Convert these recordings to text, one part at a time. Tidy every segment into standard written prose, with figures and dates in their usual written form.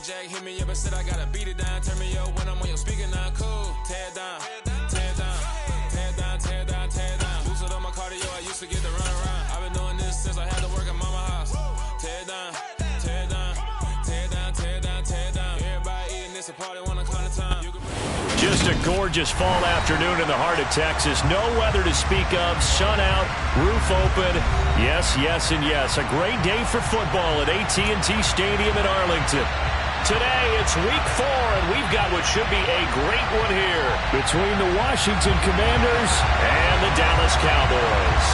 Jack hit me up and said I gotta beat it down. Turn me up when I'm on your speaker now. Cool. Tear it down. Tear it down. Tear it down. Tear it down. Tear it down. Boosted on my cardio. I used to get to run around. I've been doing this since I had to work at mama house. Tear it down. Tear it down. Tear it down. Tear it down. Tear it down. Everybody eating this a party when I count of time. Just a gorgeous fall afternoon in the heart of Texas. No weather to speak of. Sun out. Roof open. Yes, yes, and yes. A great day for football at AT&T Stadium in Arlington. Today, it's week 4, and we've got what should be a great one here between the Washington Commanders and the Dallas Cowboys.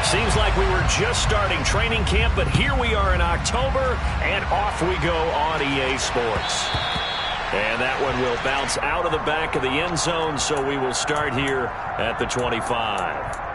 Seems like we were just starting training camp, but here we are in October, and off we go on EA Sports. And that one will bounce out of the back of the end zone, so we will start here at the 25.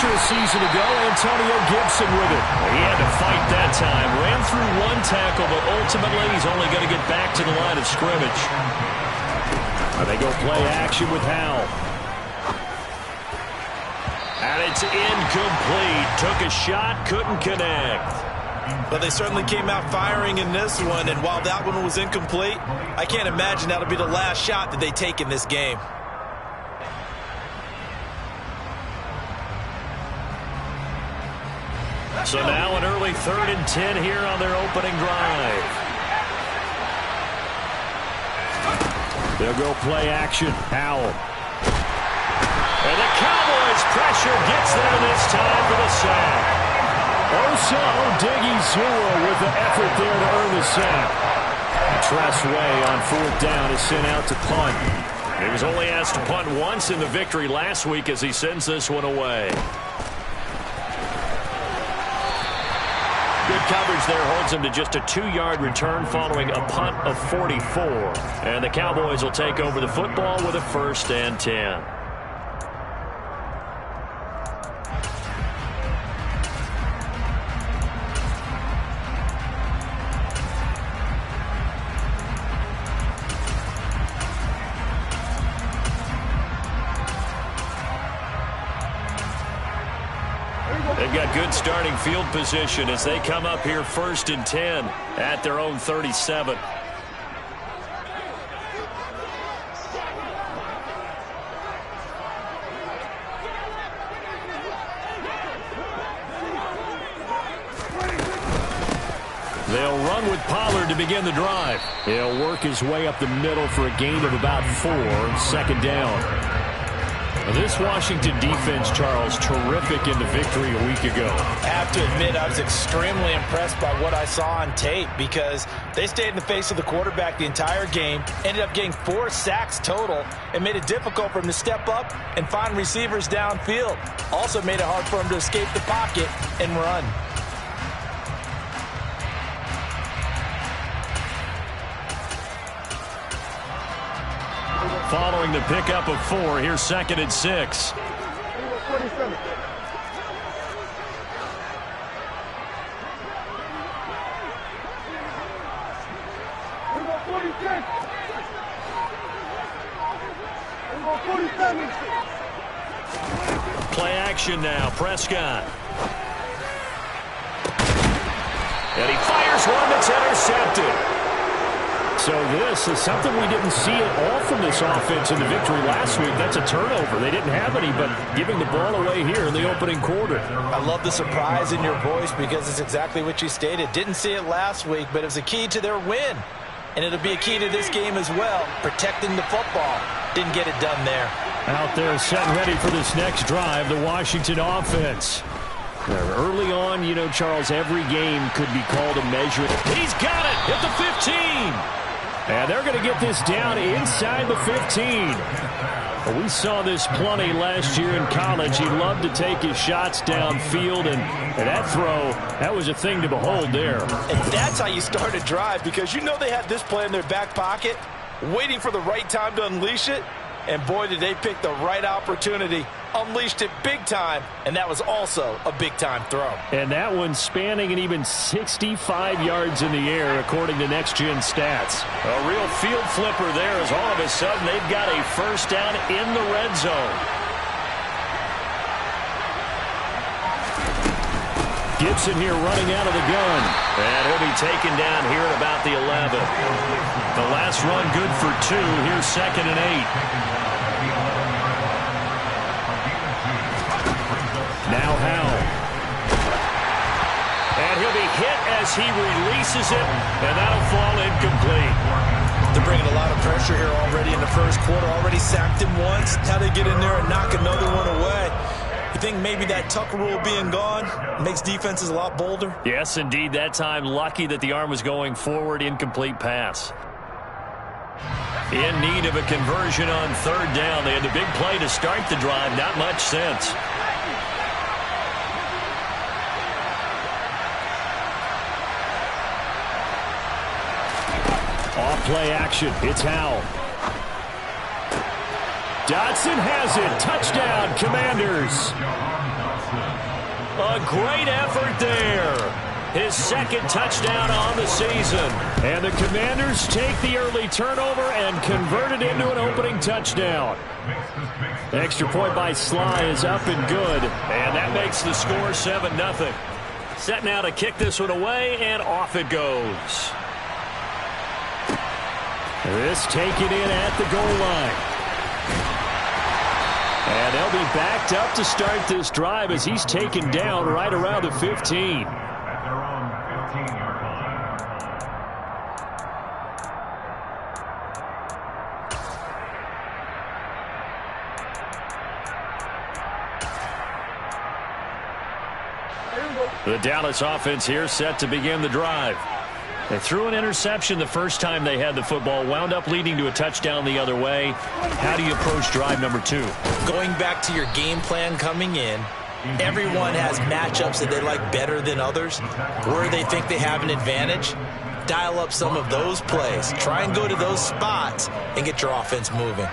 A season ago, Antonio Gibson with it. He had to fight that time. Ran through one tackle, but ultimately he's only going to get back to the line of scrimmage. They go play action with Howell. And it's incomplete. Took a shot, couldn't connect. But they certainly came out firing in this one, and while that one was incomplete, I can't imagine that'll be the last shot that they take in this game. So now an early 3rd and 10 here on their opening drive. They'll go play action. Howell. And the Cowboys pressure gets there this time for the sack. Osa Odighizuwa with the effort there to earn the sack. Tress Way on 4th down is sent out to punt. He was only asked to punt once in the victory last week as he sends this one away. Good coverage there holds him to just a 2-yard return following a punt of 44. And the Cowboys will take over the football with a 1st and 10. They've got good starting field position as they come up here 1st and 10 at their own 37. They'll run with Pollard to begin the drive. He'll work his way up the middle for a gain of about 4, 2nd down. This Washington defense, Charles, terrific in the victory a week ago. I have to admit, I was extremely impressed by what I saw on tape because they stayed in the face of the quarterback the entire game, ended up getting 4 sacks total, and made it difficult for him to step up and find receivers downfield. Also made it hard for him to escape the pocket and run. Following the pickup of 4, here's 2nd and 6. Play action now, Prescott. And he fires one that's intercepted. So this is something we didn't see at all from this offense in the victory last week. That's a turnover. They didn't have any, but giving the ball away here in the opening quarter. I love the surprise in your voice because it's exactly what you stated. Didn't see it last week, but it was a key to their win. And it'll be a key to this game as well, protecting the football. Didn't get it done there. Out there set and ready for this next drive, the Washington offense. Early on, you know, Charles, every game could be called a measure. He's got it at the 15. And they're going to get this down inside the 15. We saw this plenty last year in college. He loved to take his shots downfield, and that throw, that was a thing to behold there. And that's how you start a drive, because you know they had this play in their back pocket. waiting for the right time to unleash it. And boy, did they pick the right opportunity. Unleashed it big time, and that was also a big-time throw. And that one spanning an even 65 yards in the air, according to Next Gen Stats. A real field flipper there, as all of a sudden they've got a first down in the red zone. Gibson here running out of the gun. And he'll be taken down here at about the 11. The last run good for 2. Here's 2nd and 8. Now Howell. And he'll be hit as he releases it, and that'll fall incomplete. They're bringing a lot of pressure here already in the first quarter. Already sacked him once. How they get in there and knock another one away. You think maybe that Tucker rule being gone makes defenses a lot bolder? Yes, indeed. That time, lucky that the arm was going forward. Incomplete pass. In need of a conversion on 3rd down. They had the big play to start the drive. Not much sense. Off-play action. It's Howell. Dotson has it. Touchdown, Commanders. A great effort there. His 2nd touchdown on the season. And the Commanders take the early turnover and convert it into an opening touchdown. Extra point by Sly is up and good. And that makes the score 7-0. Set now to kick this one away, and off it goes. This taken in at the goal line. And they'll be backed up to start this drive as he's taken down right around the 15. The Dallas offense here set to begin the drive. They threw an interception the first time they had the football, wound up leading to a touchdown the other way. How do you approach drive number 2? Going back to your game plan coming in, everyone has matchups that they like better than others. Where they think they have an advantage, dial up some of those plays. Try and go to those spots and get your offense moving.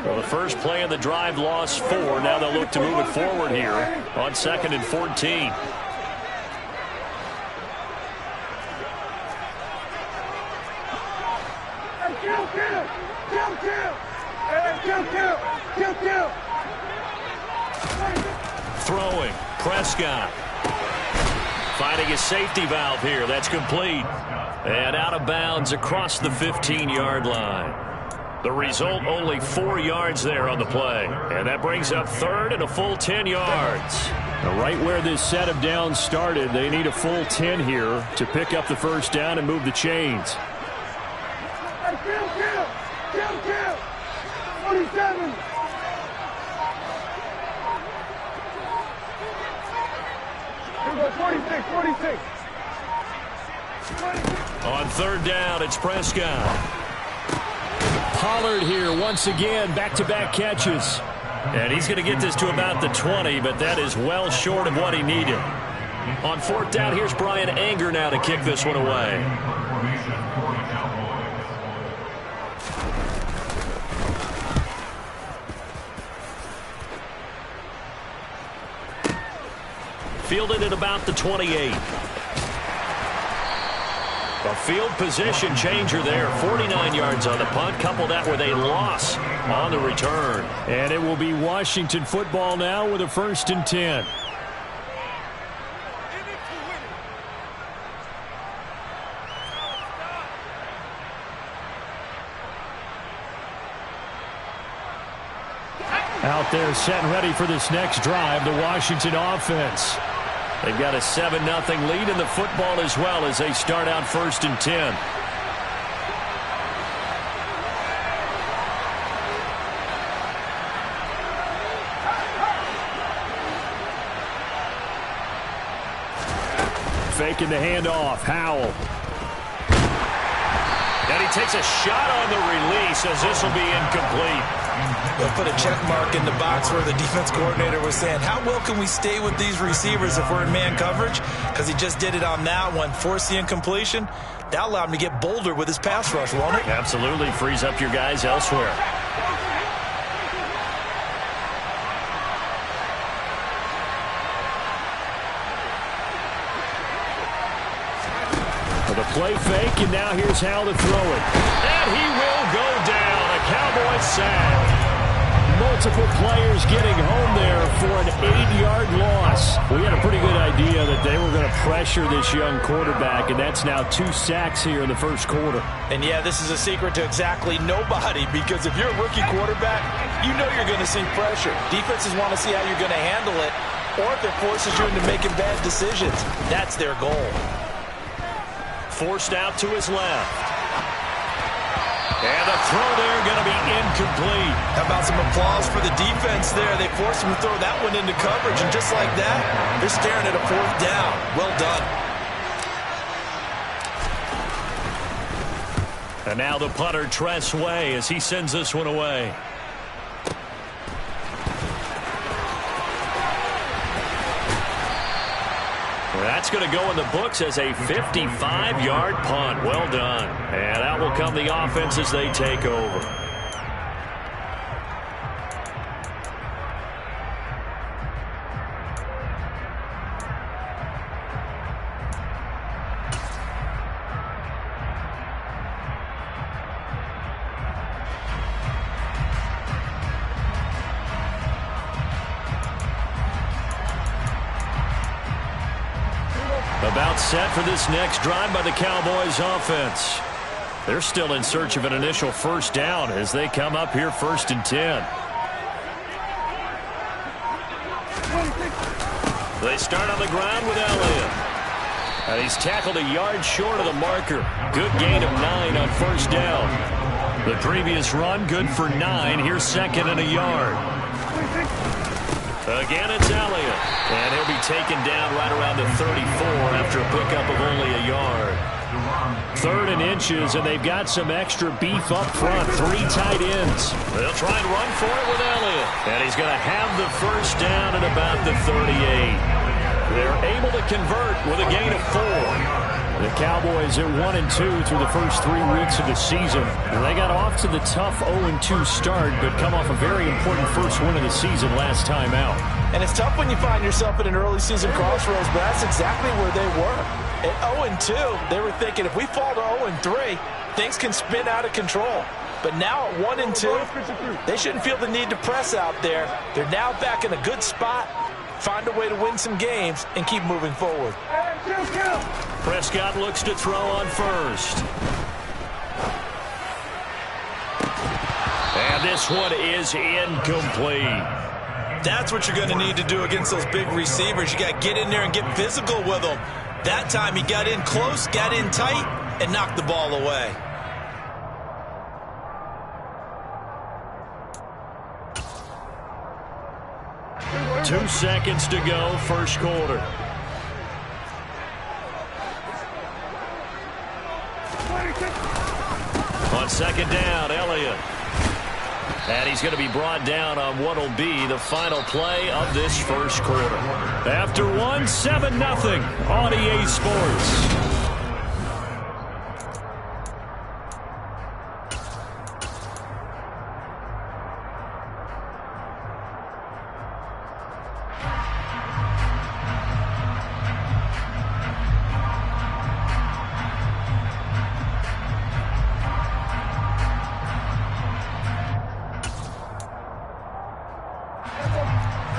Well, the first play of the drive lost 4. Now they'll look to move it forward here on 2nd and 14. Throwing. Prescott. Finding a safety valve here. That's complete. And out of bounds across the 15-yard line. The result, only 4 yards there on the play. And that brings up 3rd and a full 10 yards. Now, right where this set of downs started, they need a full 10 here to pick up the first down and move the chains. 47. Here 46. On 3rd down, it's Prescott. Pollard here once again, back-to-back catches. And he's going to get this to about the 20, but that is well short of what he needed. On 4th down, here's Brian Anger now to kick this one away. Fielded at about the 28. A field position changer there. 49 yards on the punt. Couple that with a loss on the return. And it will be Washington football now with a 1st and 10. Out there set and ready for this next drive, the Washington offense. They've got a 7-0 lead in the football as well as they start out 1st and 10. faking the handoff. Howell. And he takes a shot on the release as this will be incomplete. They'll put a check mark in the box where the defense coordinator was saying, how well can we stay with these receivers if we're in man coverage? Because he just did it on that one, forced the incompletion. That allowed him to get bolder with his pass rush, won't it? Absolutely. Frees up your guys elsewhere. The play fake, and now here's how to throw it. And he will go down. A Cowboys sack. Multiple players getting home there for an 8-yard loss. We had a pretty good idea that they were going to pressure this young quarterback, and that's now 2 sacks here in the first quarter. And, yeah, this is a secret to exactly nobody, because if you're a rookie quarterback, you know you're going to see pressure. Defenses want to see how you're going to handle it, or if it forces you into making bad decisions. That's their goal. Forced out to his left. And the throw there going to be incomplete. How about some applause for the defense there? They forced him to throw that one into coverage, and just like that, they're staring at a 4th down. Well done. And now the punter, Tress Way, as he sends this one away. That's going to go in the books as a 55-yard punt. Well done. And out will come the offense as they take over. About set for this next drive by the Cowboys offense. They're still in search of an initial first down as they come up here 1st and 10. They start on the ground with Elliott. And he's tackled a yard short of the marker. Good gain of 9 on first down. The previous run, good for 9. Here's 2nd and a yard. Again, it's Elliott. And he'll be taken down right around the 34 after a pickup of only a yard. 3rd and inches, and they've got some extra beef up front. 3 tight ends. They'll try and run for it with Elliott. And he's going to have the first down at about the 38. They're able to convert with a gain of 4. The Cowboys are 1-2 through the first 3 weeks of the season. And they got off to the tough 0-2 start, but come off a very important first win of the season last time out. And it's tough when you find yourself at an early season crossroads, but that's exactly where they were. At 0-2, they were thinking if we fall to 0-3, things can spin out of control. But now at 1-2, they shouldn't feel the need to press out there. They're now back in a good spot, find a way to win some games, and keep moving forward. Prescott looks to throw on first. And this one is incomplete. That's what you're going to need to do against those big receivers. You got to get in there and get physical with them. That time he got in close, got in tight, and knocked the ball away. Two seconds to go, first quarter. On second down, Elliott. And he's going to be brought down on what will be the final play of this first quarter. After 1, 7-0 on EA Sports.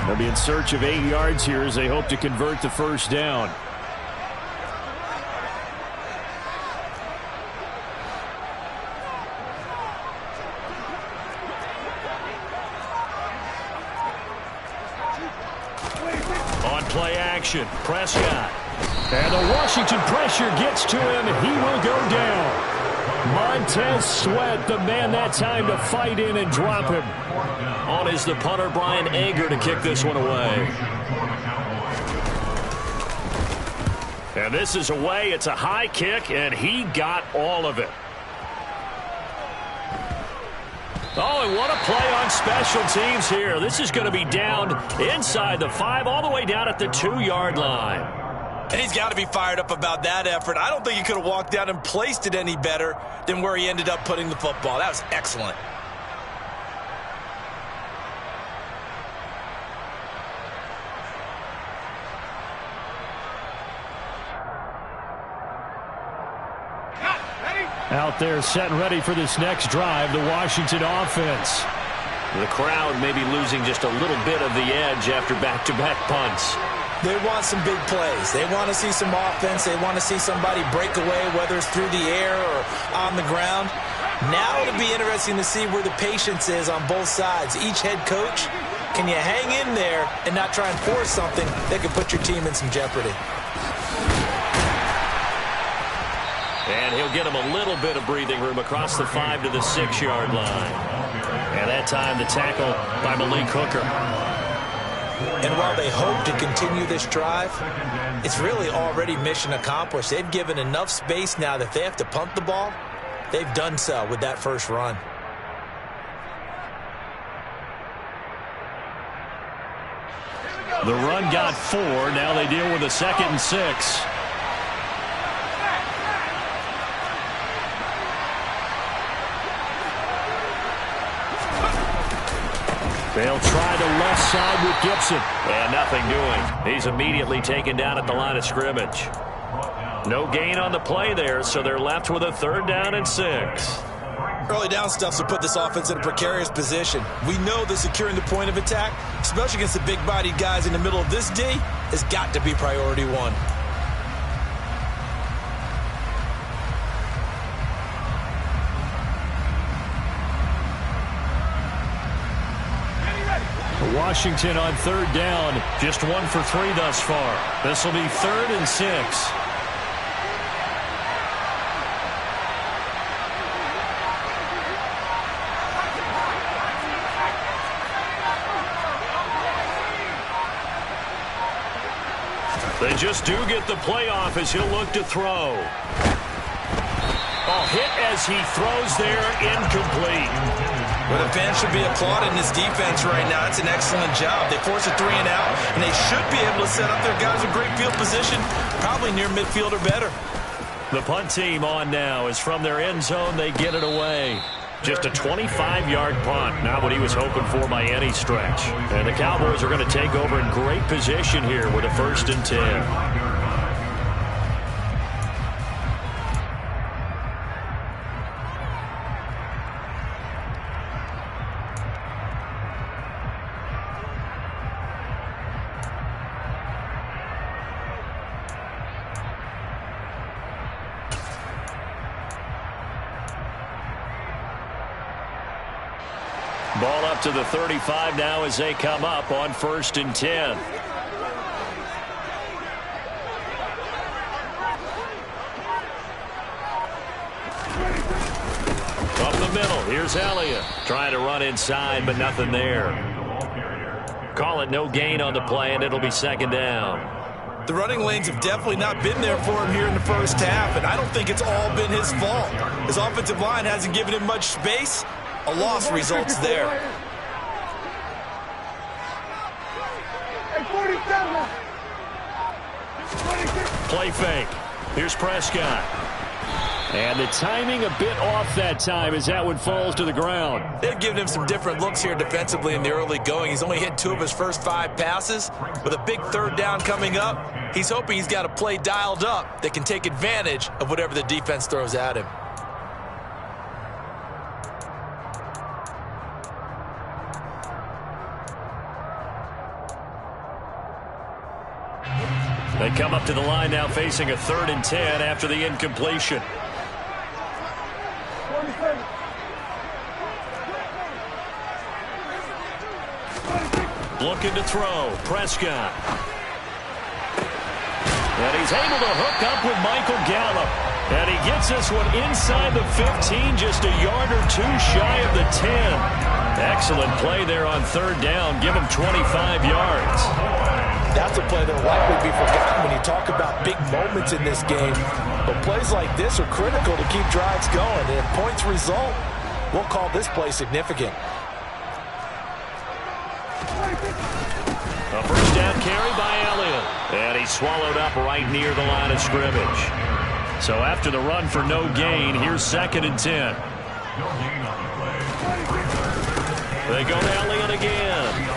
They'll be in search of 8 yards here as they hope to convert the first down. On play action, Prescott. And the Washington pressure gets to him. He will go down. Montez Sweat, the man that time to fight in and drop him. On is the punter, Brian Ager, to kick this one away. And this is away. It's a high kick, and he got all of it. Oh, and what a play on special teams here. This is going to be down inside the 5, all the way down at the 2-yard line. And he's got to be fired up about that effort. I don't think he could have walked down and placed it any better than where he ended up putting the football. That was excellent. Out there set and ready for this next drive, the Washington offense. The crowd may be losing just a little bit of the edge after back-to-back punts. They want some big plays. They want to see some offense. They want to see somebody break away, whether it's through the air or on the ground. Now it'll be interesting to see where the patience is on both sides. Each head coach, can you hang in there and not try and force something that could put your team in some jeopardy? And he'll get him a little bit of breathing room across the 5 to the 6-yard line. And that time the tackle by Malik Hooker. And while they hope to continue this drive, it's really already mission accomplished. They've given enough space now that if they have to punt the ball, they've done so with that first run. The run got 4. Now they deal with a 2nd and 6. They'll try the left side with Gibson. And nothing doing. He's immediately taken down at the line of scrimmage. No gain on the play there, so they're left with a 3rd down and 6. Early down stuff will put this offense in a precarious position. We know that securing the point of attack, especially against the big-bodied guys in the middle of this D, has got to be priority 1. Washington on 3rd down, just 1 for 3 thus far. This will be 3rd and 6. They just do get the playoff as he'll look to throw. Oh, hit as he throws there, incomplete. Well, the fans should be applauding this defense right now. It's an excellent job. They force a 3 and out, and they should be able to set up their guys in great field position, probably near midfield or better. The punt team on now is from their end zone. They get it away. Just a 25-yard punt, not what he was hoping for by any stretch. And the Cowboys are going to take over in great position here with a 1st and 10. Ball up to the 35 now as they come up on 1st and 10. Up the middle, here's Elliott. Trying to run inside, but nothing there. Call it no gain on the play, and it'll be 2nd down. The running lanes have definitely not been there for him here in the first half, and I don't think it's all been his fault. His offensive line hasn't given him much space. A loss results there. Play fake. Here's Prescott. And the timing a bit off that time as that one falls to the ground. They've given him some different looks here defensively in the early going. He's only hit 2 of his first 5 passes. With a big 3rd down coming up, he's hoping he's got a play dialed up that can take advantage of whatever the defense throws at him. They come up to the line now facing a 3rd and 10 after the incompletion. Looking to throw. Prescott. And he's able to hook up with Michael Gallup. And he gets this one inside the 15, just a yard or 2 shy of the 10. Excellent play there on 3rd down. Give him 25 yards. That's a play that will likely be forgotten when you talk about big moments in this game. But plays like this are critical to keep drives going. And if points result, we'll call this play significant. A first down carry by Elliott. And he's swallowed up right near the line of scrimmage. So after the run for no gain, here's 2nd and 10. They go to Elliott again.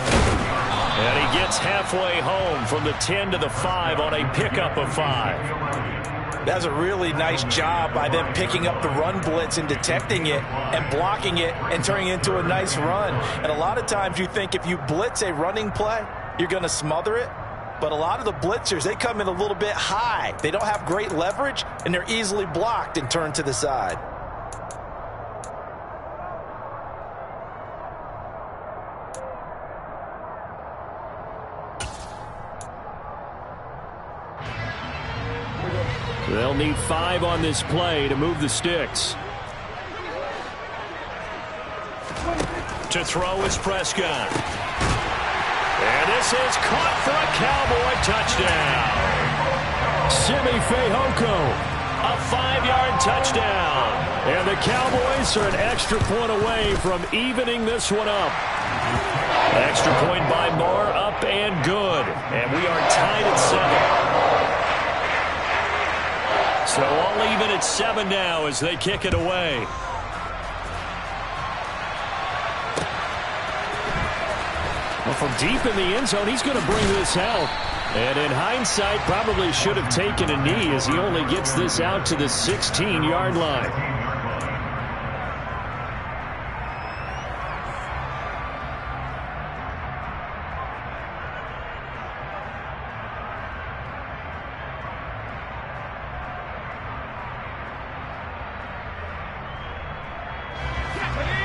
And he gets halfway home from the 10 to the 5 on a pickup of 5. That's a really nice job by them picking up the run blitz and detecting it and blocking it and turning it into a nice run. And a lot of times you think if you blitz a running play, you're going to smother it. But a lot of the blitzers, they come in a little bit high. They don't have great leverage, and they're easily blocked and turned to the side. They'll need 5 on this play to move the sticks. To throw is Prescott. And this is caught for a Cowboy touchdown. Simi Fehoko, a 5-yard touchdown. And the Cowboys are an extra point away from evening this one up. Extra point by Moore, up and good. And we are tied at 7. So all even at 7 now as they kick it away. Well, from deep in the end zone, he's going to bring this out. And in hindsight, probably should have taken a knee as he only gets this out to the 16-yard line.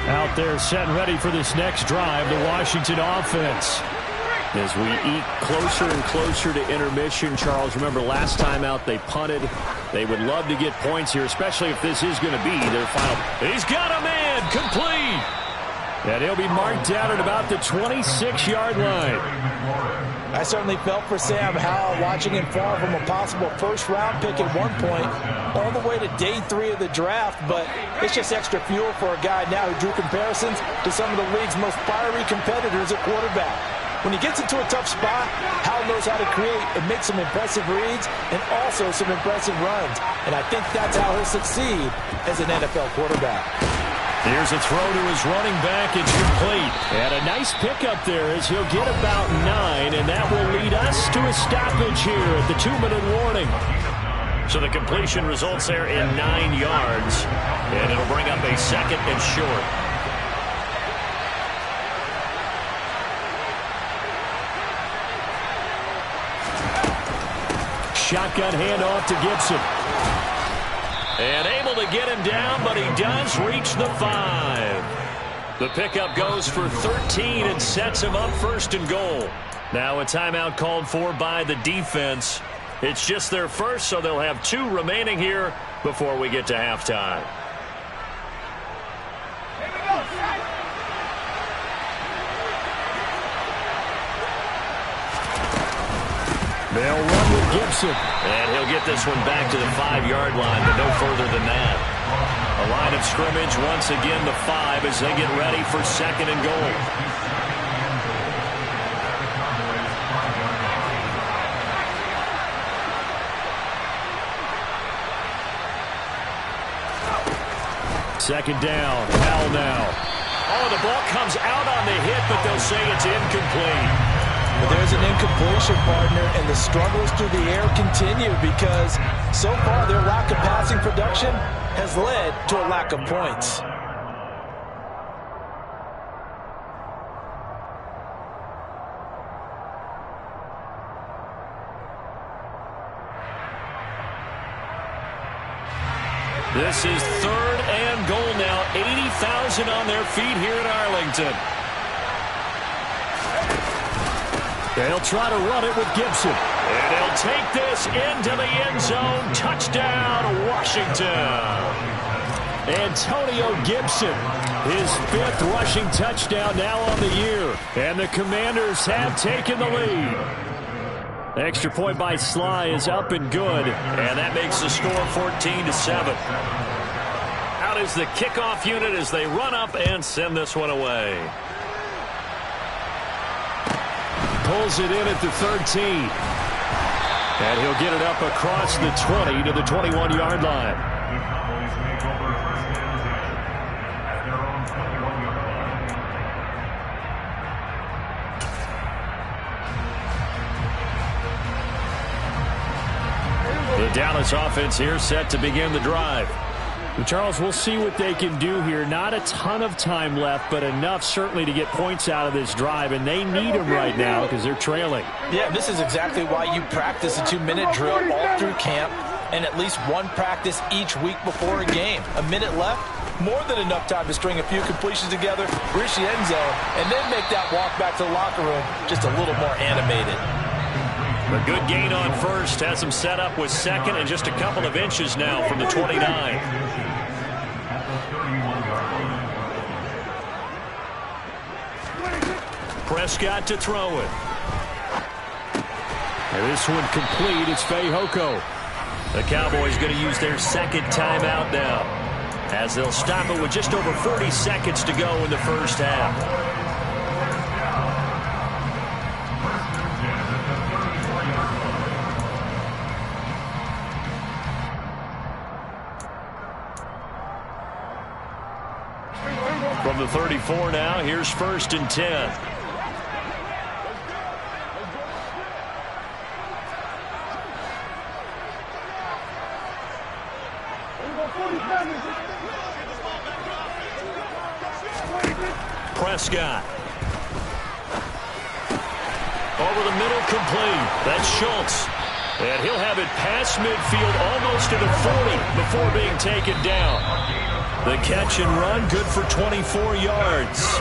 Out there set and ready for this next drive, the Washington offense. As we eat closer and closer to intermission, Charles, remember last time out they punted. They would love to get points here, especially if this is going to be their final. He's got a man, complete. And he'll be marked down at about the 26-yard line. I certainly felt for Sam Howell watching him fall from a possible first-round pick at one point all the way to day 3 of the draft, but it's just extra fuel for a guy now who drew comparisons to some of the league's most fiery competitors at quarterback. When he gets into a tough spot, Howell knows how to create and make some impressive reads and also some impressive runs, and I think that's how he'll succeed as an NFL quarterback. Here's a throw to his running back. It's complete. And a nice pickup there as he'll get about 9, and that will lead us to a stoppage here at the 2-minute warning. So the completion results there in 9 yards, and it'll bring up a 2nd and short. Shotgun handoff to Gibson. And able to get him down, but he does reach the 5. The pickup goes for 13 and sets him up 1st and goal. Now a timeout called for by the defense. It's just their first, so they'll have 2 remaining here before we get to halftime. They'll run with Gibson. And he'll get this one back to the 5-yard line, but no further than that. A line of scrimmage once again the 5 as they get ready for 2nd and goal. Second down. Howell now. Oh, the ball comes out on the hit, but they'll say it's incomplete. But there's an incompletion, partner, and the struggles through the air continue because so far their lack of passing production has led to a lack of points. This is 3rd and goal now. 80,000 on their feet here in Arlington. They'll try to run it with Gibson. And he'll take this into the end zone. Touchdown, Washington. Antonio Gibson, his 5th rushing touchdown now on the year. And the Commanders have taken the lead. Extra point by Sly is up and good, and that makes the score 14-7. Out is the kickoff unit as they run up and send this one away. Pulls it in at the 13. And he'll get it up across the 20 to the 21-yard line. The Dallas offense here set to begin the drive. Well, Charles, we'll see what they can do here. Not a ton of time left, but enough certainly to get points out of this drive, and they need them right now because they're trailing. Yeah, this is exactly why you practice a 2-minute drill all through camp and at least one practice each week before a game. A minute left, more than enough time to string a few completions together, reach the end zone, and then make that walk back to the locker room just a little more animated. A good gain on first has them set up with second and just a couple of inches now from the 29. Prescott to throw it. And this one complete. It's Fehoko. The Cowboys going to use their second timeout now, as they'll stop it with just over 40 seconds to go in the first half. From the 34 now, here's 1st and 10. Prescott. Over the middle, complete. That's Schultz. And he'll have it past midfield, almost at a 40 before being taken down. The catch and run, good for 24 yards.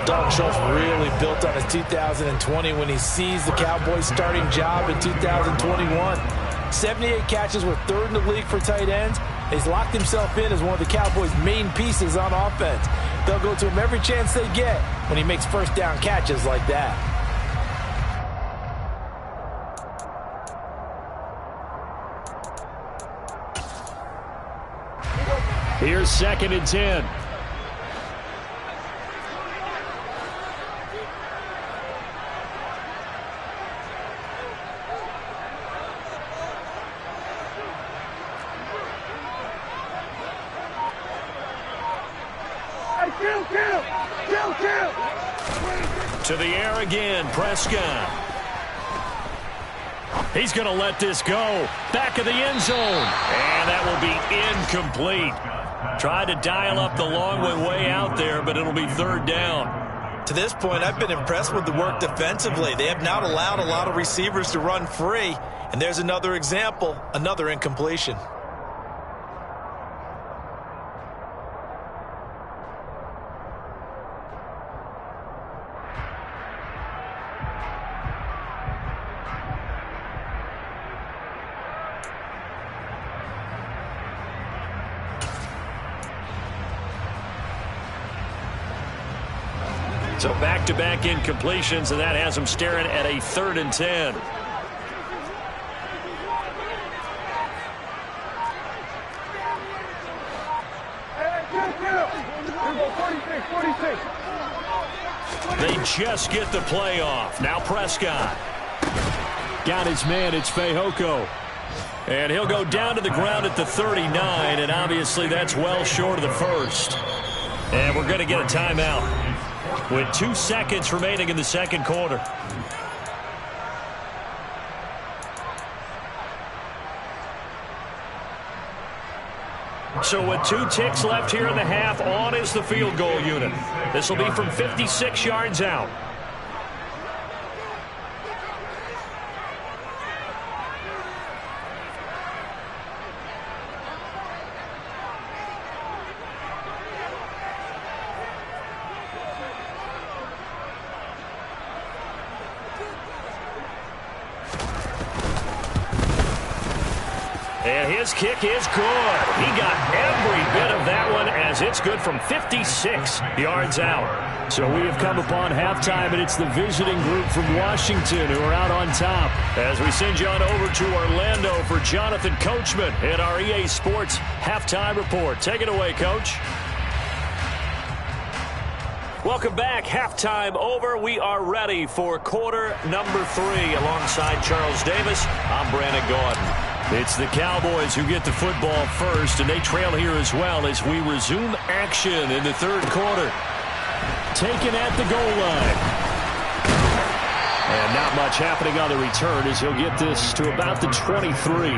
Dalton Schultz really built on his 2020 when he seized the Cowboys' starting job in 2021. 78 catches, were 3rd in the league for tight ends. He's locked himself in as one of the Cowboys' main pieces on offense. They'll go to him every chance they get when he makes first down catches like that. Here's 2nd and 10. To the air again, Prescott. He's going to let this go. Back of the end zone. And that will be incomplete. Tried to dial up the long way out there, but it'll be 3rd down. To this point, I've been impressed with the work defensively. They have not allowed a lot of receivers to run free. And there's another example, another incompletion. So back-to-back incompletions, and that has them staring at a 3rd and 10. They just get the play off. Now Prescott. Got his man. It's Fehoko. And he'll go down to the ground at the 39, and obviously that's well short of the first. And we're going to get a timeout with 2 seconds remaining in the second quarter. So with 2 ticks left here in the half, on is the field goal unit. This will be from 56 yards out. And his kick is good. He got every bit of that one as it's good from 56 yards out. So we have come upon halftime, and it's the visiting group from Washington who are out on top. As we send you on over to Orlando for Jonathan Coachman in our EA Sports Halftime Report. Take it away, Coach. Welcome back. Halftime over. We are ready for quarter number 3. Alongside Charles Davis, I'm Brandon Gaudin. It's the Cowboys who get the football first, and they trail here as well as we resume action in the third quarter. Taken at the goal line. And not much happening on the return as he'll get this to about the 23.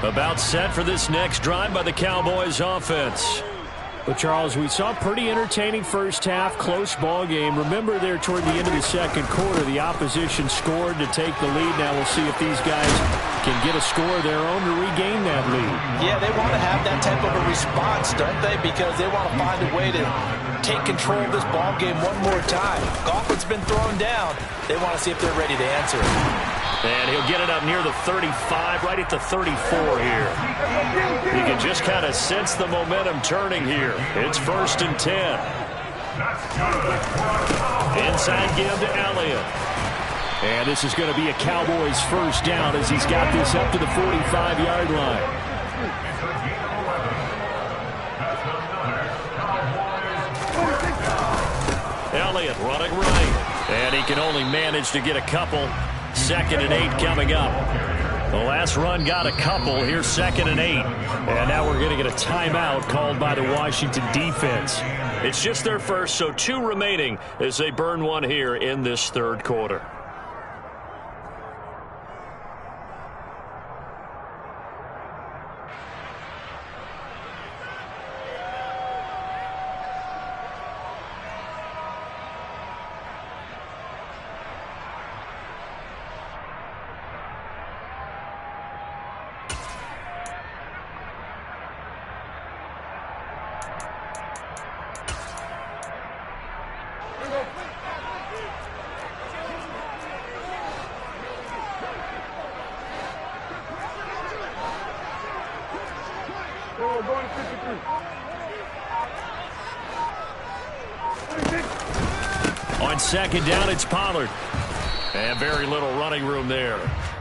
About set for this next drive by the Cowboys offense. But, Charles, we saw a pretty entertaining first half, close ball game. Remember there toward the end of the second quarter, the opposition scored to take the lead. Now we'll see if these guys can get a score of their own to regain that lead. Yeah, they want to have that type of a response, don't they? Because they want to find a way to take control of this ball game one more time. Golf has been thrown down. They want to see if they're ready to answer it. And he'll get it up near the 35, right at the 34 here. You can just kind of sense the momentum turning here. It's 1st and 10. Inside give to Elliott. And this is going to be a Cowboys first down as he's got this up to the 45-yard line. Elliott running right. And he can only manage to get a couple. 2nd and 8 coming up. The last run got a couple. Here's 2nd and 8. And now we're going to get a timeout called by the Washington defense. It's just their first, so 2 remaining as they burn one here in this third quarter. On 2nd down, it's Pollard. And very little running room there.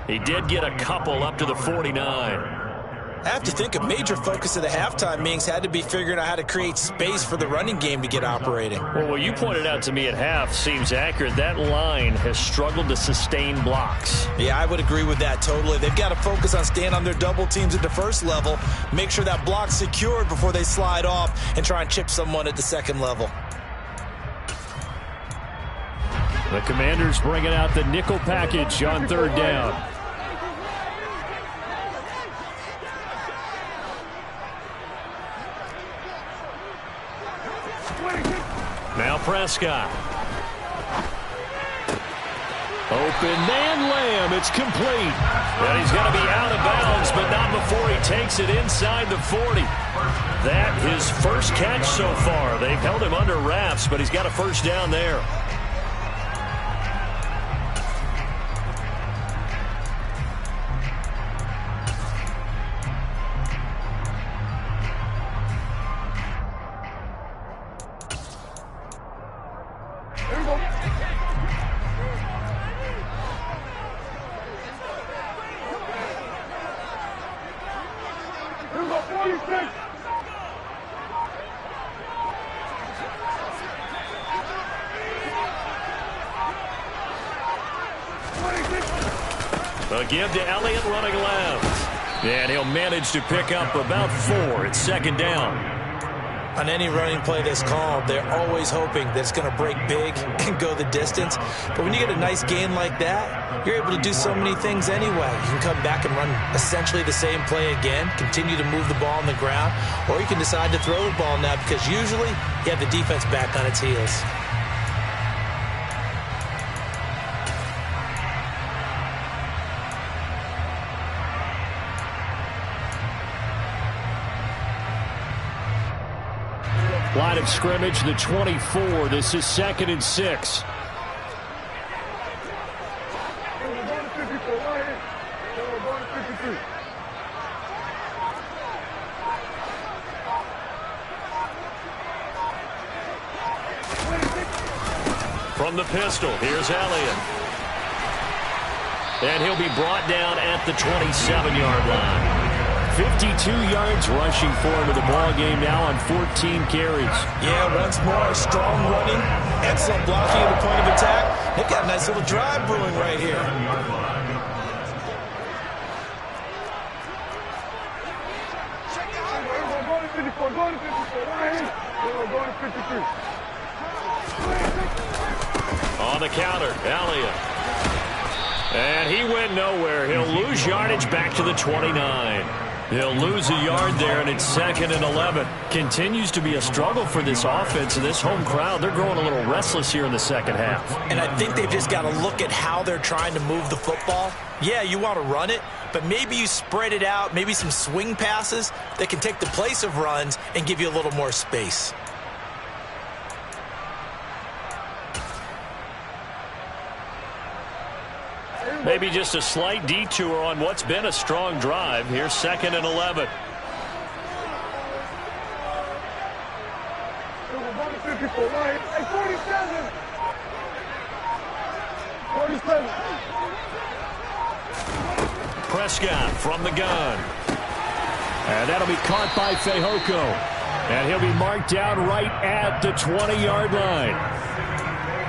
He did get a couple up to the 49. I have to think a major focus of the halftime meetings had to be figuring out how to create space for the running game to get operating. Well, what you pointed out to me at half seems accurate. That line has struggled to sustain blocks. Yeah, I would agree with that totally. They've got to focus on staying on their double teams at the first level, make sure that block's secured before they slide off and try and chip someone at the second level. The Commanders bringing out the nickel package on 3rd down. Now Prescott. Open man Lamb. It's complete. And he's going to be out of bounds, but not before he takes it inside the 40. That his first catch so far. They've held him under wraps, but he's got a first down there. A give to Elliott running left. And he'll manage to pick up about 4. It's 2nd down. On any running play that's called, they're always hoping that it's going to break big and go the distance. But when you get a nice gain like that, you're able to do so many things anyway. You can come back and run essentially the same play again, continue to move the ball on the ground, or you can decide to throw the ball now because usually you have the defense back on its heels. Line of scrimmage, the 24. This is 2nd and 6. From the pistol, here's Elliott. And he'll be brought down at the 27-yard line. 52 yards rushing for him in the ball game now on 14 carries. Yeah, once more, strong running, excellent blocking at the point of attack. They've got a nice little drive brewing right here. On the counter, Elliott. And he went nowhere. He'll lose yardage back to the 29. He'll lose a yard there, and it's 2nd and 11. Continues to be a struggle for this offense and this home crowd. They're growing a little restless here in the second half. And I think they've just got to look at how they're trying to move the football. Yeah, you want to run it, but maybe you spread it out, maybe some swing passes that can take the place of runs and give you a little more space. Maybe just a slight detour on what's been a strong drive. Here's 2nd and 11. Prescott from the gun. And that'll be caught by Fehoko. And he'll be marked down right at the 20-yard line.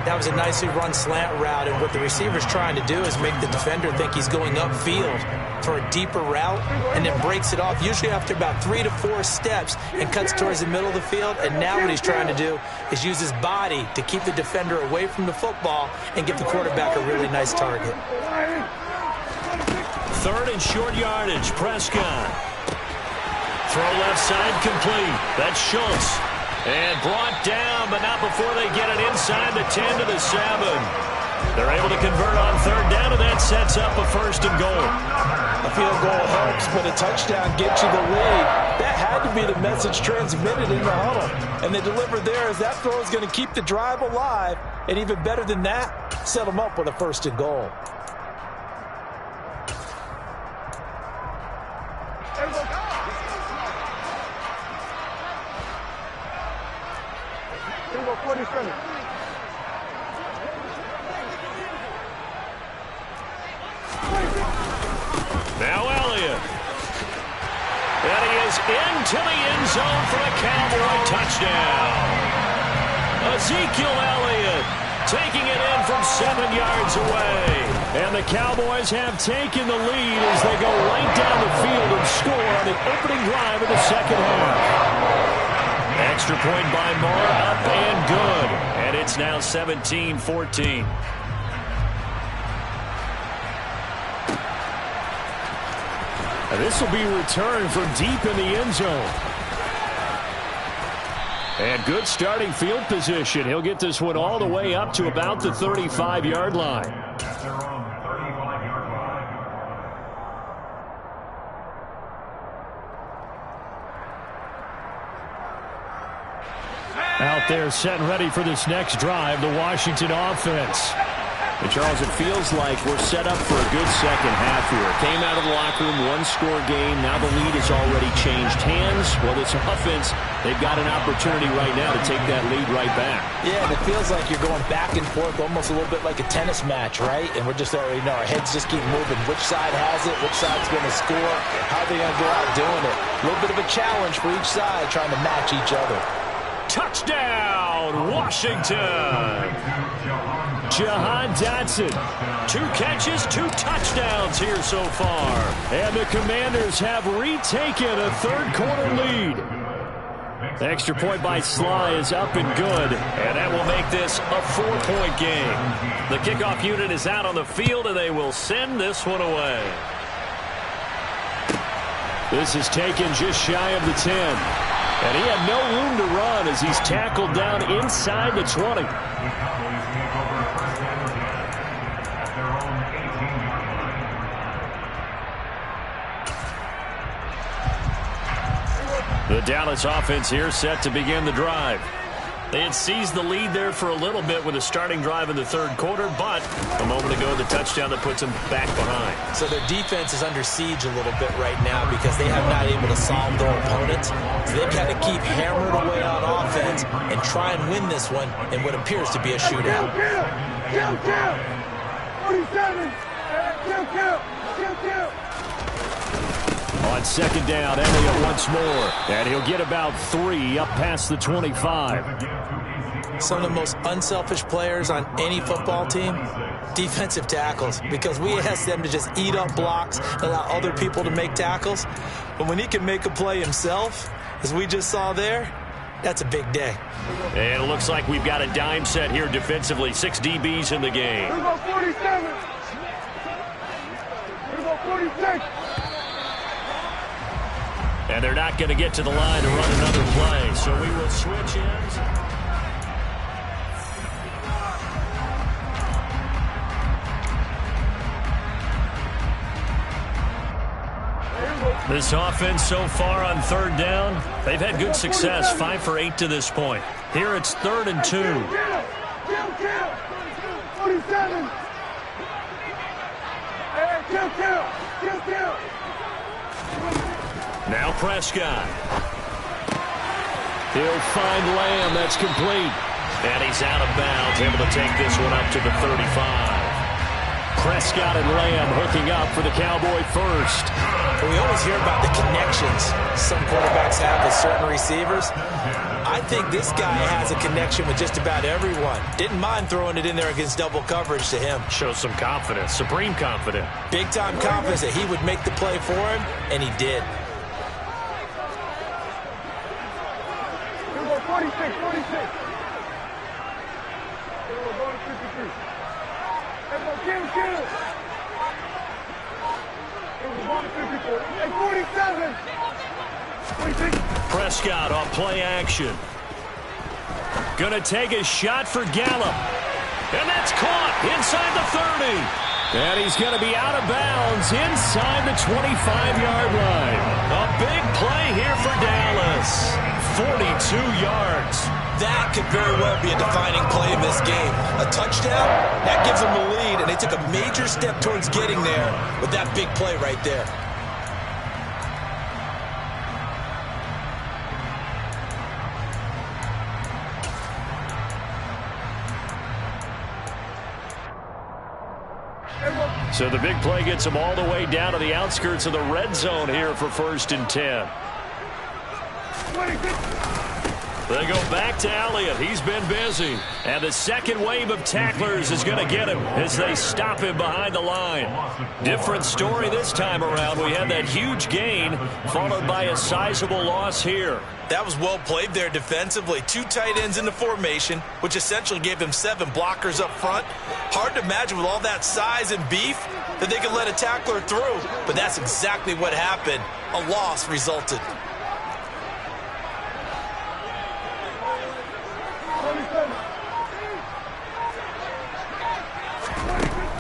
That was a nicely run slant route, and what the receiver's trying to do is make the defender think he's going upfield for a deeper route and then breaks it off, usually after about 3 to 4 steps, and cuts towards the middle of the field. And now what he's trying to do is use his body to keep the defender away from the football and give the quarterback a really nice target. 3rd and short yardage, Prescott. Throw left side complete. That's Schultz. And brought down, but not before they get it inside the 10 to the 7. They're able to convert on 3rd down, and that sets up a 1st and goal. A field goal helps, but a touchdown gets you the lead. That had to be the message transmitted in the huddle. And they delivered there as that throw is going to keep the drive alive. And even better than that, set them up with a 1st and goal. Now Elliott. And he is into the end zone for a Cowboy touchdown. Ezekiel Elliott taking it in from 7 yards away. And the Cowboys have taken the lead as they go right down the field and score on the opening drive of the second half. Extra point by Moore, up and good. And it's now 17-14. And this will be returned from deep in the end zone. And good starting field position. He'll get this one all the way up to about the 35-yard line. Out there set and ready for this next drive, the Washington offense. And Charles, it feels like we're set up for a good second half here. Came out of the locker room, one-score game. Now the lead has already changed hands. Well, this offense, they've got an opportunity right now to take that lead right back. Yeah, and it feels like you're going back and forth almost a little bit like a tennis match, right? And we're just already know our heads just keep moving. Which side has it? Which side's going to score? How are they going to go out doing it? A little bit of a challenge for each side trying to match each other. Touchdown, Washington! Jahan Dotson, 2 catches, 2 touchdowns here so far. And the Commanders have retaken a third-quarter lead. The extra point by Sly is up and good, and that will make this a 4-point game. The kickoff unit is out on the field, and they will send this one away. This is taken just shy of the 10. And he had no room to run as he's tackled down inside the 20. The Dallas offense here set to begin the drive. They had seized the lead there for a little bit with a starting drive in the third quarter, but a moment ago the touchdown that puts them back behind. So their defense is under siege a little bit right now because they have not able to solve their opponents. So they've had to keep hammering away on offense and try and win this one in what appears to be a shootout. Kill. 47. Kill. On second down, Elliott once more. And he'll get about 3 up past the 25. Some of the most unselfish players on any football team, defensive tackles, because we ask them to just eat up blocks, allow other people to make tackles. But when he can make a play himself, as we just saw there, that's a big day. And it looks like we've got a dime set here defensively. 6 DBs in the game. Here we go 47. Here we go 46. And they're not going to get to the line to run another play. So we will switch ends. This offense so far on third down, they've had good success. 5 for 8 to this point. Here it's 3rd and 2. Kill. 47. Kill. Now Prescott. He'll find Lamb. That's complete. And he's out of bounds, able to take this one up to the 35. Prescott and Lamb hooking up for the Cowboy first. We always hear about the connections some quarterbacks have with certain receivers. I think this guy has a connection with just about everyone. Didn't mind throwing it in there against double coverage to him. Shows some confidence, supreme confidence. Big-time confidence that he would make the play for him, and he did. 46. Here we go, going to 53. Here we go, kill. Here we go, going to 54. Hey, 47. 46. Prescott on play action. Gonna take a shot for Gallup. And that's caught inside the 30. And he's going to be out of bounds inside the 25-yard line. A big play here for Dallas. 42 yards. That could very well be a defining play in this game. A touchdown, that gives them the lead, and they took a major step towards getting there with that big play right there. So the big play gets them all the way down to the outskirts of the red zone here for 1st and 10. 26. They go back to Elliott. He's been busy. And the second wave of tacklers is going to get him as they stop him behind the line. Different story this time around. We had that huge gain followed by a sizable loss here. That was well played there defensively. 2 tight ends in the formation, which essentially gave them 7 blockers up front. Hard to imagine with all that size and beef that they could let a tackler through. But that's exactly what happened. A loss resulted.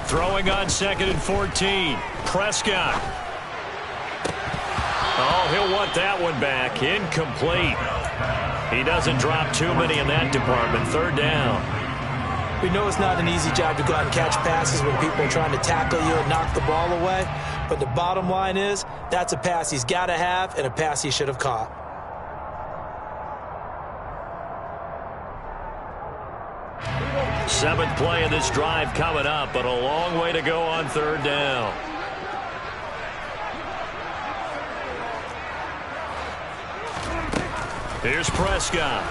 Throwing on 2nd and 14. Prescott. Oh, he'll want that one back. Incomplete. He doesn't drop too many in that department. 3rd down. We know it's not an easy job to go out and catch passes when people are trying to tackle you and knock the ball away. But the bottom line is, that's a pass he's got to have and a pass he should have caught. Seventh play of this drive coming up, but a long way to go on 3rd down. Here's Prescott.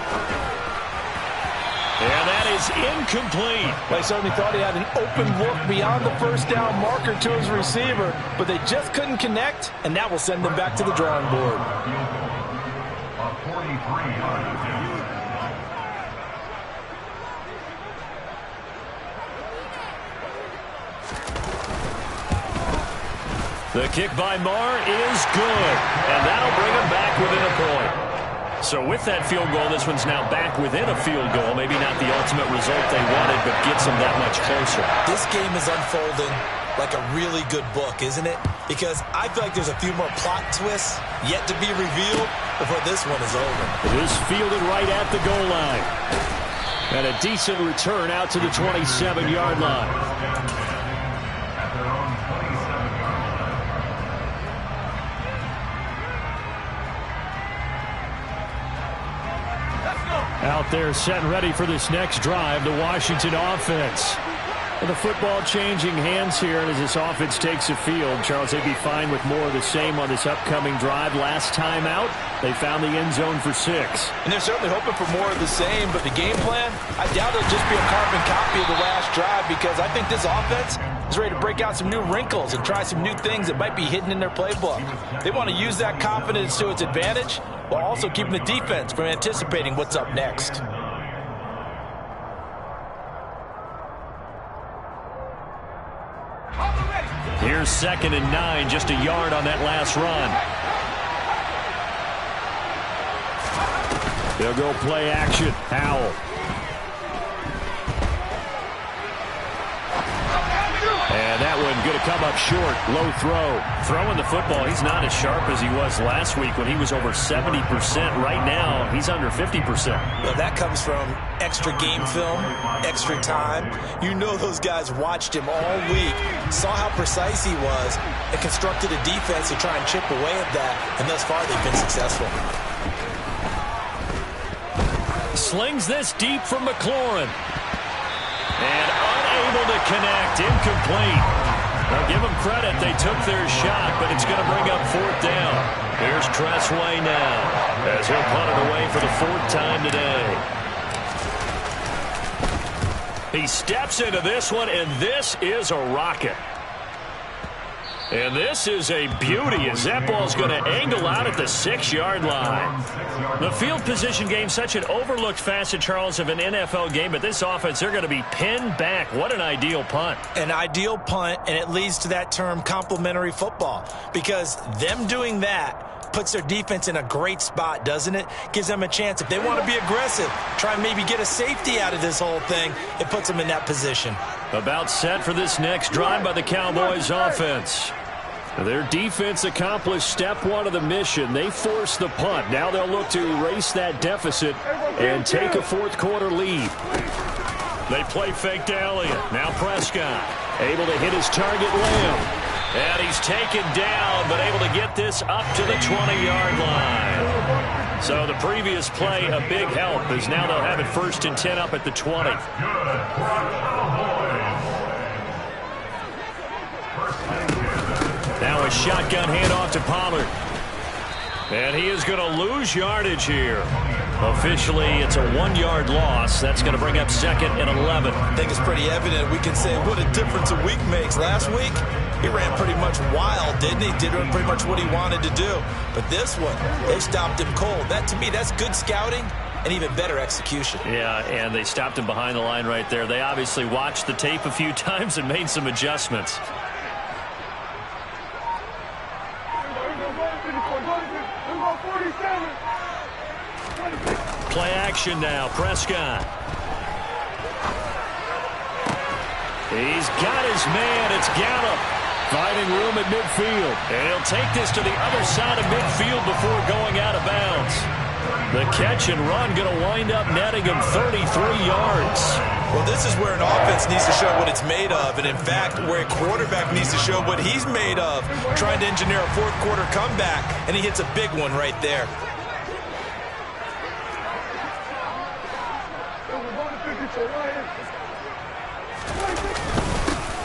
And that is incomplete. They certainly thought he had an open look beyond the 1st down marker to his receiver, but they just couldn't connect, and that will send them back to the drawing board. The kick by Marr is good, and that'll bring him back within a point. So with that field goal, this one's now back within a field goal. Maybe not the ultimate result they wanted, but gets them that much closer. This game is unfolding like a really good book, isn't it? Because I feel like there's a few more plot twists yet to be revealed before this one is over. It is fielded right at the goal line. And a decent return out to the 27-yard line. Out there set and ready for this next drive, the Washington offense. And the football changing hands here, and as this offense takes the field, Charles, they'd be fine with more of the same on this upcoming drive. Last time out, they found the end zone for 6. And they're certainly hoping for more of the same, but the game plan, I doubt it'll just be a carbon copy of the last drive, because I think this offense is ready to break out some new wrinkles and try some new things that might be hidden in their playbook. They want to use that confidence to its advantage, while also keeping the defense from anticipating what's up next. Here's 2nd and 9, just a yard on that last run. They'll go play action. Howell. And that one going to come up short. Low throw. Throwing the football, he's not as sharp as he was last week when he was over 70%. Right now, he's under 50%. Well, that comes from extra game film, extra time. You know those guys watched him all week, saw how precise he was, and constructed a defense to try and chip away at that, and thus far they've been successful. Slings this deep from McLaurin. And unable to connect. Incomplete. Now give them credit. They took their shot, but it's going to bring up 4th down. Here's Tressway now as he'll punt it away for the 4th time today. He steps into this one, and this is a rocket. And this is a beauty as that ball's going to angle out at the 6-yard line. The field position game, such an overlooked facet, Charles, of an NFL game, but this offense, they're going to be pinned back. What an ideal punt. An ideal punt, and it leads to that term complementary football, because them doing that puts their defense in a great spot, doesn't it? Gives them a chance. If they want to be aggressive, try and maybe get a safety out of this whole thing, it puts them in that position. About set for this next drive by the Cowboys offense. Their defense accomplished step 1 of the mission. They forced the punt. Now they'll look to erase that deficit and take a 4th quarter lead. They play fake to Elliott. Now Prescott able to hit his target, Lamb. And he's taken down, but able to get this up to the 20-yard line. So the previous play, a big help, as now they'll have it 1st and 10 up at the 20. Now a shotgun handoff to Pollard. And he is going to lose yardage here. Officially, it's a 1-yard loss. That's going to bring up 2nd and 11. I think it's pretty evident. We can say what a difference a week makes. Last week, he ran pretty much wild, didn't he? Did pretty much what he wanted to do. But this one, they stopped him cold. That, to me, that's good scouting and even better execution. Yeah, and they stopped him behind the line right there. They obviously watched the tape a few times and made some adjustments. Play action now, Prescott. He's got his man, it's Gallup. Finding room at midfield. And he'll take this to the other side of midfield before going out of bounds. The catch and run going to wind up netting him 33 yards. Well, this is where an offense needs to show what it's made of, and in fact, where a quarterback needs to show what he's made of, trying to engineer a 4th quarter comeback, and he hits a big one right there.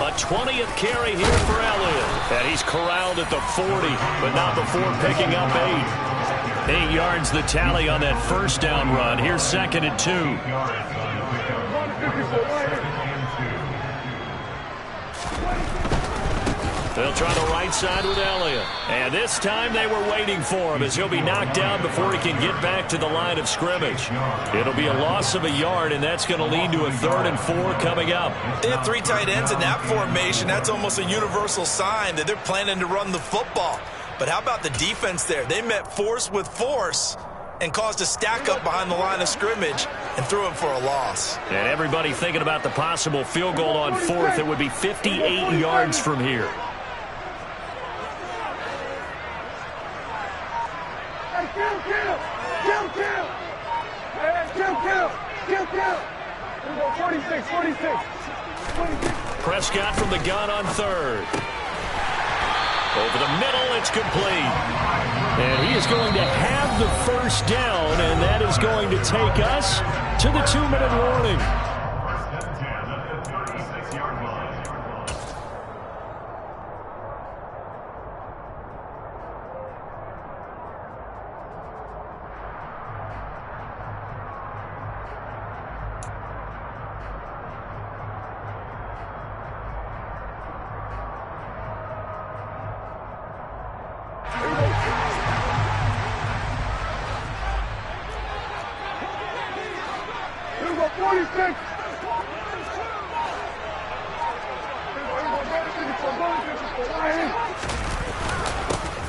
A 20th carry here for Elliott. And he's corralled at the 40, but not before picking up 8. 8 yards the tally on that 1st down run. Here's 2nd and 2. They'll try the right side with Elliott. And this time they were waiting for him as he'll be knocked down before he can get back to the line of scrimmage. It'll be a loss of a yard, and that's going to lead to a 3rd and 4 coming up. They have 3 tight ends in that formation. That's almost a universal sign that they're planning to run the football. But how about the defense there? They met force with force and caused a stack up behind the line of scrimmage and threw him for a loss. And everybody thinking about the possible field goal on 4th. It would be 58 yards from here. Kill. 46. Prescott from the gun on 3rd. Over the middle, it's complete. And he is going to have the first down, and that is going to take us to the 2-minute warning.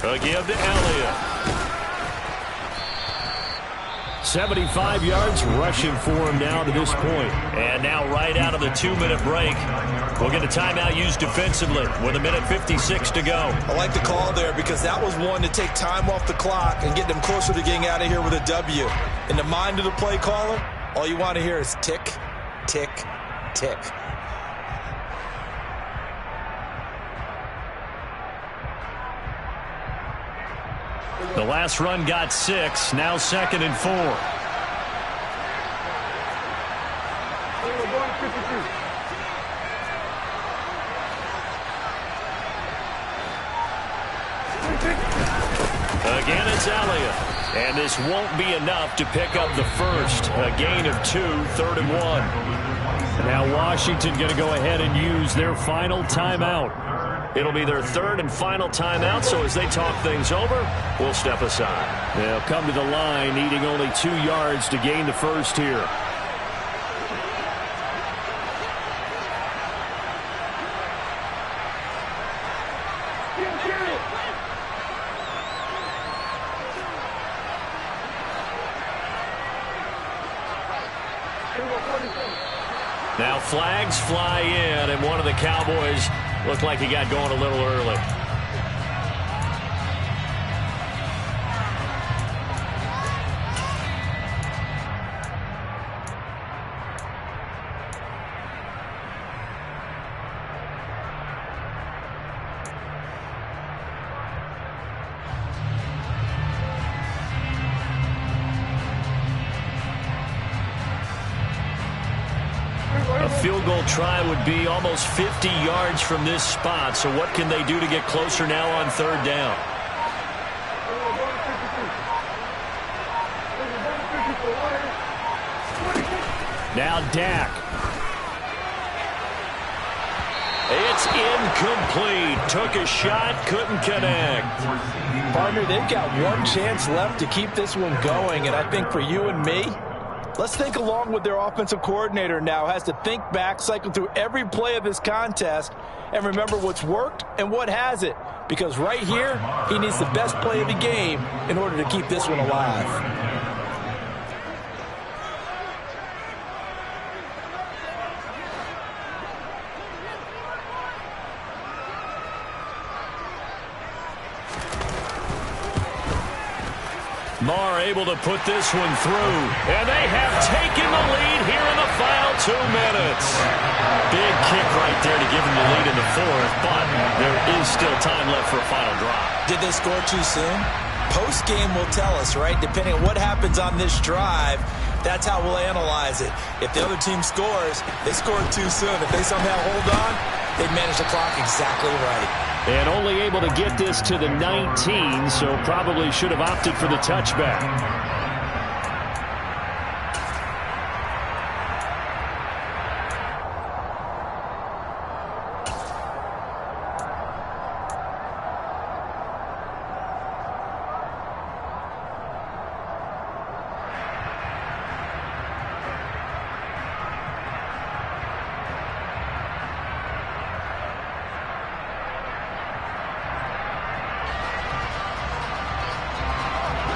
A give to Elliott. 75 yards rushing for him now to this point. And now right out of the 2-minute break, we'll get a timeout used defensively with 1:56 to go. I like the call there because that was one to take time off the clock and get them closer to getting out of here with a W. In the mind of the play caller, all you want to hear is tick, tick, tick. The last run got 6, now 2nd and 4. Again, it's Elliott. And this won't be enough to pick up the first. A gain of 2, 3rd and 1. Now Washington going to go ahead and use their final timeout. It'll be their 3rd and final timeout, so as they talk things over, we'll step aside. They'll come to the line, needing only 2 yards to gain the first here. Now flags fly in, and one of the Cowboys looked like he got going a little early. A field goal try would be almost 50 yards from this spot. So what can they do to get closer now on 3rd down? Now Dak. It's incomplete. Took a shot, couldn't connect. Partner, they've got one chance left to keep this one going, and I think for you and me, let's think along with their offensive coordinator now. Has to think back, cycle through every play of this contest, and remember what's worked and what hasn't. Because right here, he needs the best play of the game in order to keep this one alive. Marr able to put this one through. And they have taken the lead here in the final 2 minutes. Big kick right there to give them the lead in the 4th, but there is still time left for a final drive. Did they score too soon? Post-game will tell us, right? Depending on what happens on this drive, that's how we'll analyze it. If the other team scores, they scored too soon. If they somehow hold on, they manage the clock exactly right. And only able to get this to the 19, so probably should have opted for the touchback.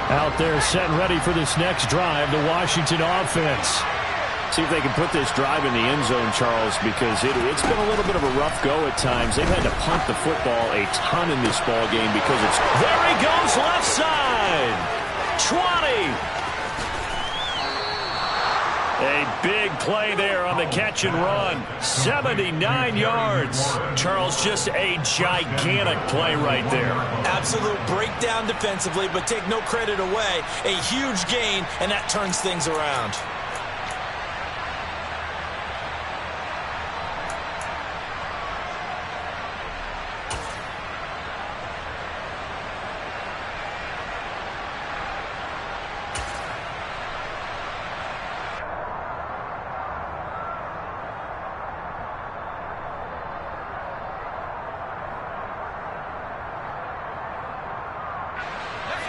Out there set and ready for this next drive, the Washington offense. See if they can put this drive in the end zone, Charles, because it's been a little bit of a rough go at times. They've had to punt the football a ton in this ball game because it's... There he goes, left side. 20. A big play there on the catch and run. 79 yards. Charles, just a gigantic play right there. Absolute breakdown defensively, but take no credit away. A huge gain, and that turns things around.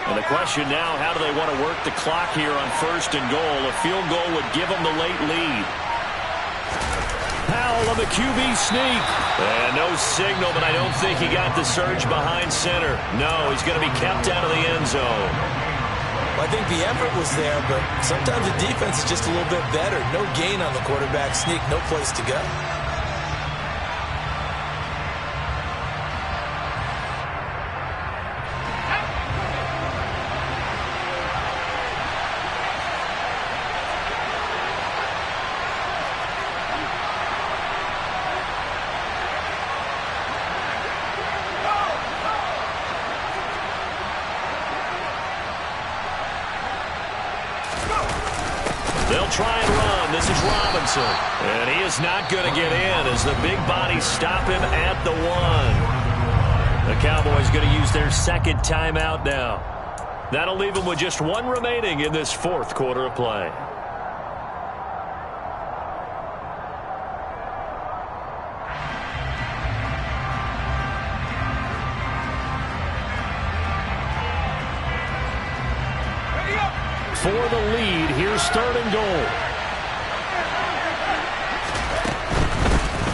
And the question now, how do they want to work the clock here on 1st and goal? A field goal would give them the late lead. Powell on the QB sneak. And no signal, but I don't think he got the surge behind center. No, he's going to be kept out of the end zone. Well, I think the effort was there, but sometimes the defense is just a little bit better. No gain on the quarterback sneak, no place to go. They'll try and run. This is Robinson. And he is not going to get in as the big bodies stop him at the 1. The Cowboys going to use their second timeout now. That'll leave them with just 1 remaining in this 4th quarter of play. For the lead, here's 3rd and goal.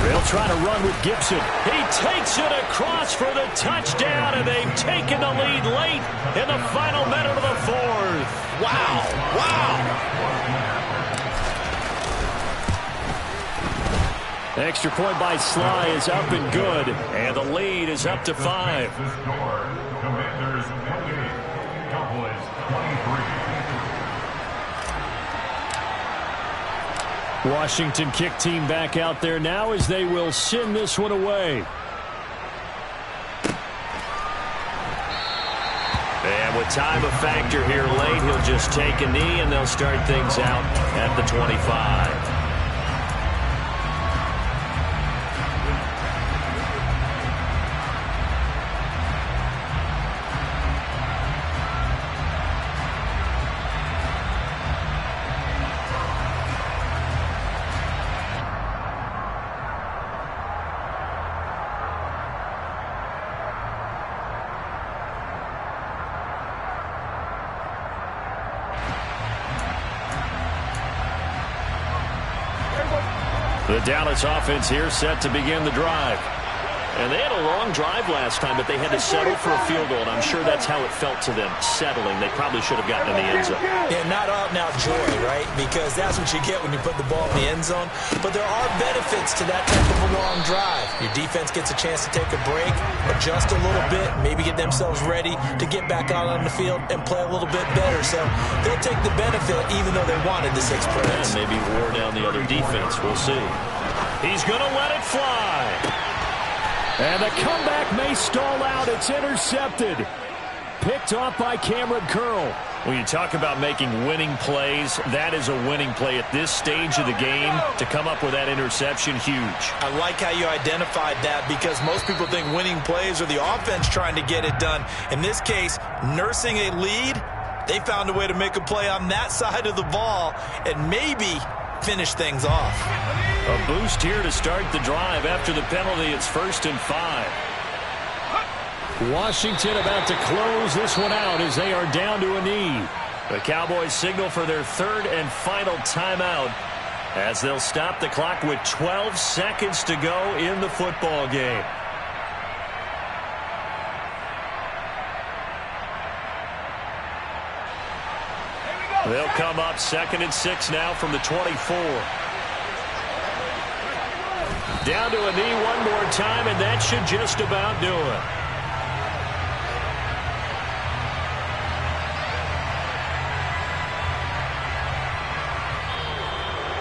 They'll try to run with Gibson. He takes it across for the touchdown, and they've taken the lead late in the final minute of the 4th. Wow. Wow. Extra point by Sly is up and good, and the lead is up to 5. Commanders 28, Cowboys 23. Washington kick team back out there now as they will send this one away. And with time a factor here late, he'll just take a knee and they'll start things out at the 25. The Dallas offense here set to begin the drive. And they had a long drive last time, but they had to settle for a field goal, and I'm sure that's how it felt to them, settling. They probably should have gotten in the end zone. Yeah, not out and out joy, right? Because that's what you get when you put the ball in the end zone. But there are benefits to that type of a long drive. Your defense gets a chance to take a break, adjust a little bit, maybe get themselves ready to get back out on the field and play a little bit better. So they'll take the benefit even though they wanted the 6 points. And maybe wore down the other defense. We'll see. He's going to let it fly. And the comeback may stall out. It's intercepted. Picked off by Cameron Curl. When you talk about making winning plays, that is a winning play at this stage of the game. To come up with that interception, huge. I like how you identified that because most people think winning plays are the offense trying to get it done. In this case, nursing a lead, they found a way to make a play on that side of the ball and maybe finish things off. A boost here to start the drive. After the penalty, it's 1st and 5. Washington about to close this one out as they are down to a knee. The Cowboys signal for their 3rd and final timeout as they'll stop the clock with 12 seconds to go in the football game. They'll come up 2nd and 6 now from the 24. Down to a knee one more time, and that should just about do it.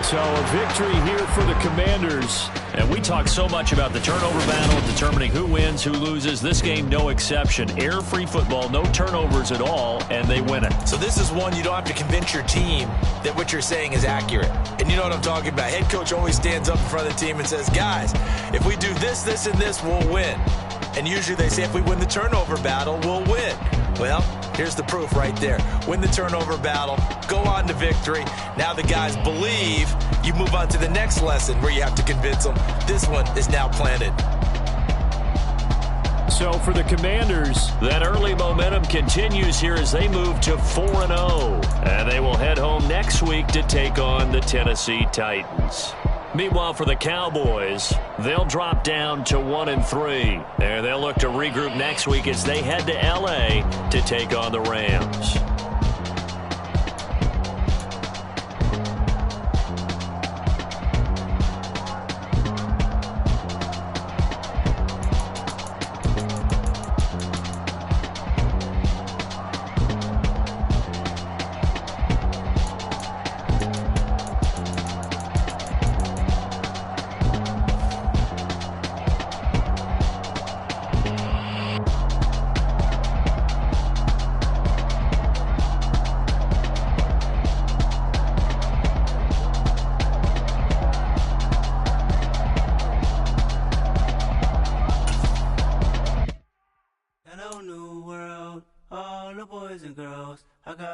So a victory here for the Commanders. And we talk so much about the turnover battle, determining who wins, who loses. This game, no exception. Air-free football, no turnovers at all, and they win it. So this is one you don't have to convince your team that what you're saying is accurate. And you know what I'm talking about. Head coach always stands up in front of the team and says, guys, if we do this, this, and this, we'll win. And usually they say if we win the turnover battle, we'll win. Well, here's the proof right there. Win the turnover battle, go on to victory. Now the guys believe. You move on to the next lesson where you have to convince them. This one is now planted. So for the Commanders, that early momentum continues here as they move to 4-0. And they will head home next week to take on the Tennessee Titans. Meanwhile, for the Cowboys, they'll drop down to 1-3. And they'll look to regroup next week as they head to L.A. to take on the Rams.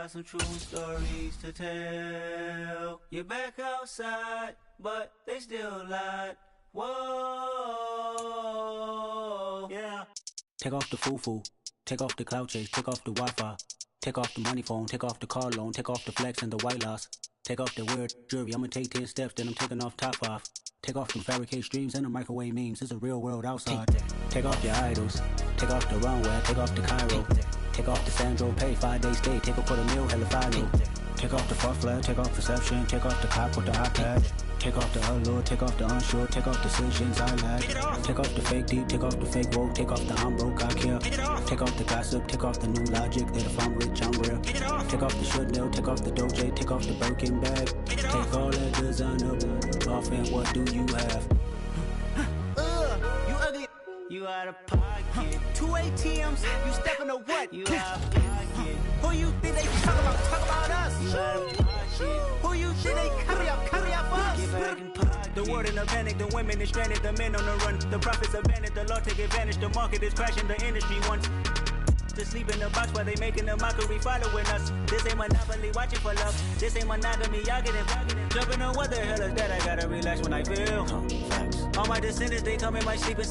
Some true stories to tell. You're back outside, but they still lied. Whoa, yeah. Take off the foo-foo, take off the cloud chase, take off the Wi-Fi, take off the money phone, take off the car loan, take off the flex and the white loss, take off the weird jewelry. I'ma take 10 steps, then I'm taking off top 5. Take off them fabricate streams and the microwave memes. It's a real world outside. Take off your idols, take off the runway, take off the Cairo. Take off the Sandro Pay, 5-day stay, take a quarter meal, hella final. Take off the fuck flag, take off perception, take off the cop with the iPad. Take off the allure, take off the unsure, take off decisions I lack. Take off the fake deep, take off the fake woke, take off the I'm broke, I care. Take off the gossip, take off the new logic, that if I'm rich, I'm real. Take off the should know, take off the Doja, take off the Birkin bag. Take all that designer off and what do you have? You ugly. You out of pocket. 2 ATMs, you stepping to what? You out of pocket. Who you think they talk about us? You out of pocket. Who you think they carry up for us? Get back in pocket. The world in a panic, the women is stranded, the men on the run. The profits abandoned, the law take advantage, the market is crashing, the industry wants to sleep in the box while they making a mockery following us. This ain't monopoly, watching for love. This ain't monogamy, y'all getting jumping on what the hell is that? I gotta relax when I feel. All my descendants, they come in my sleep and say